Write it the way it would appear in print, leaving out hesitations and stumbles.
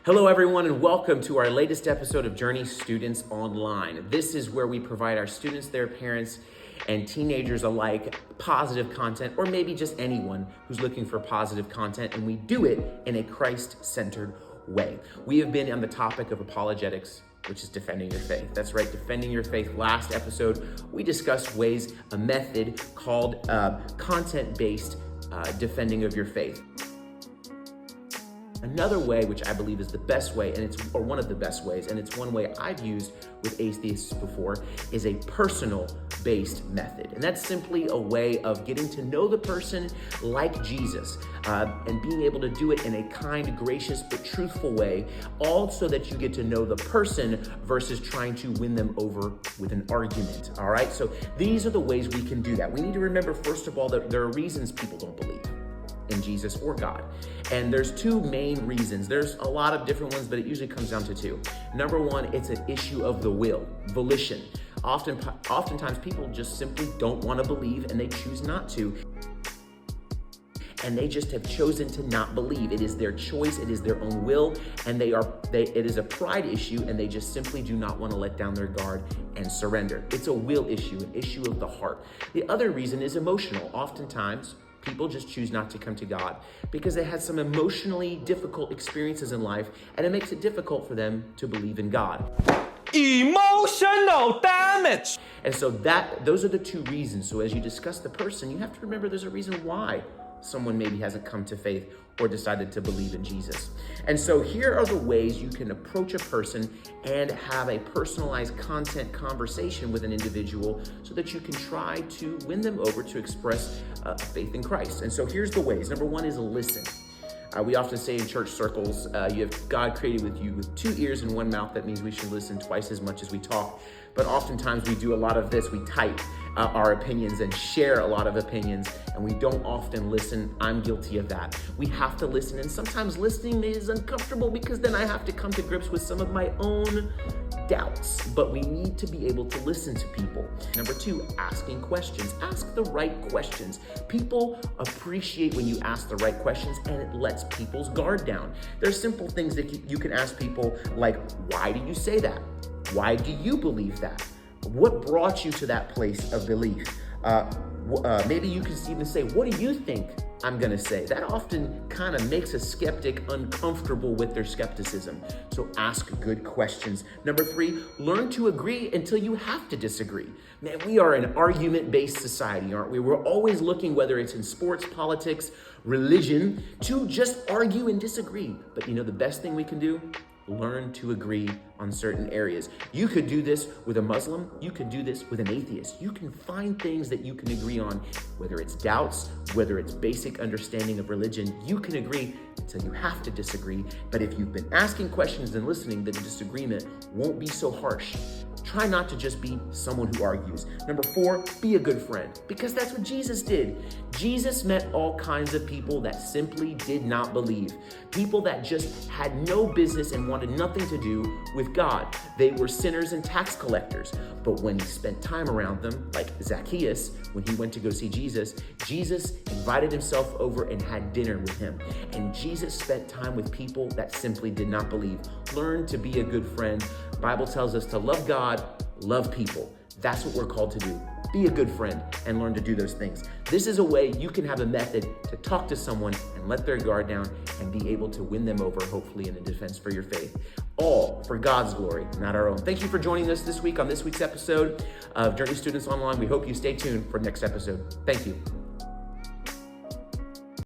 Hello, everyone, and welcome to our latest episode of Journey Students Online. This is where we provide our students, their parents, and teenagers alike positive content, or maybe just anyone who's looking for positive content, and we do it in a Christ-centered way. We have been on the topic of apologetics, which is defending your faith. That's right, defending your faith. Last episode, we discussed a method called content-based defending of your faith. Another way, which I believe is the best way, or one of the best ways, and it's one way I've used with atheists before, is a personal-based method. And that's simply a way of getting to know the person like Jesus, and being able to do it in a kind, gracious, but truthful way, all so that you get to know the person versus trying to win them over with an argument, all right? So these are the ways we can do that. We need to remember, first of all, that there are reasons people don't believe in Jesus or God. And there's two main reasons. There's a lot of different ones, but it usually comes down to two. Number one, it's an issue of the will, volition. Oftentimes people just simply don't want to believe and they choose not to. And they just have chosen to not believe. It is their choice, it is their own will, and it is a pride issue, and they just simply do not want to let down their guard and surrender. It's a will issue, an issue of the heart. The other reason is emotional. Oftentimes, people just choose not to come to God because they had some emotionally difficult experiences in life, and it makes it difficult for them to believe in God. Emotional damage. And so those are the two reasons. So as you discuss the person, you have to remember there's a reason why someone maybe hasn't come to faith or decided to believe in Jesus. And so here are the ways you can approach a person and have a personalized content conversation with an individual so that you can try to win them over to express faith in Christ. And so here's the ways. Number one is listen. We often say in church circles, you have God created with you with 2 ears and 1 mouth. That means we should listen twice as much as we talk. But oftentimes we do a lot of this. We type our opinions and share a lot of opinions, and we don't often listen. I'm guilty of that. We have to listen, and sometimes listening is uncomfortable because then I have to come to grips with some of my own doubts, but we need to be able to listen to people. Number two, asking questions. Ask the right questions. People appreciate when you ask the right questions, and it lets people's guard down. There's simple things that you can ask people like, why do you say that? Why do you believe that? What brought you to that place of belief? Maybe you can even say, what do you think I'm gonna say? That often kind of makes a skeptic uncomfortable with their skepticism. So ask good questions. Number three, learn to agree until you have to disagree. Man, we are an argument-based society, aren't we? We're always looking, whether it's in sports, politics, religion, to just argue and disagree. But you know the best thing we can do? Learn to agree on certain areas. You could do this with a Muslim. You could do this with an atheist. You can find things that you can agree on, whether it's doubts, whether it's basic understanding of religion. You can agree until you have to disagree. But if you've been asking questions and listening, the disagreement won't be so harsh. Try not to just be someone who argues. Number four, be a good friend, because that's what Jesus did. Jesus met all kinds of people that simply did not believe. People that just had no business and wanted nothing to do with God. They were sinners and tax collectors. But when he spent time around them, like Zacchaeus, when he went to go see Jesus, Jesus invited himself over and had dinner with him. And Jesus spent time with people that simply did not believe. Learn to be a good friend. The Bible tells us to love God, love people. That's what we're called to do. Be a good friend and learn to do those things. This is a way you can have a method to talk to someone and let their guard down and be able to win them over, hopefully in a defense for your faith. All for God's glory, not our own. Thank you for joining us this week on this week's episode of Journey Students Online. We hope you stay tuned for next episode. Thank you.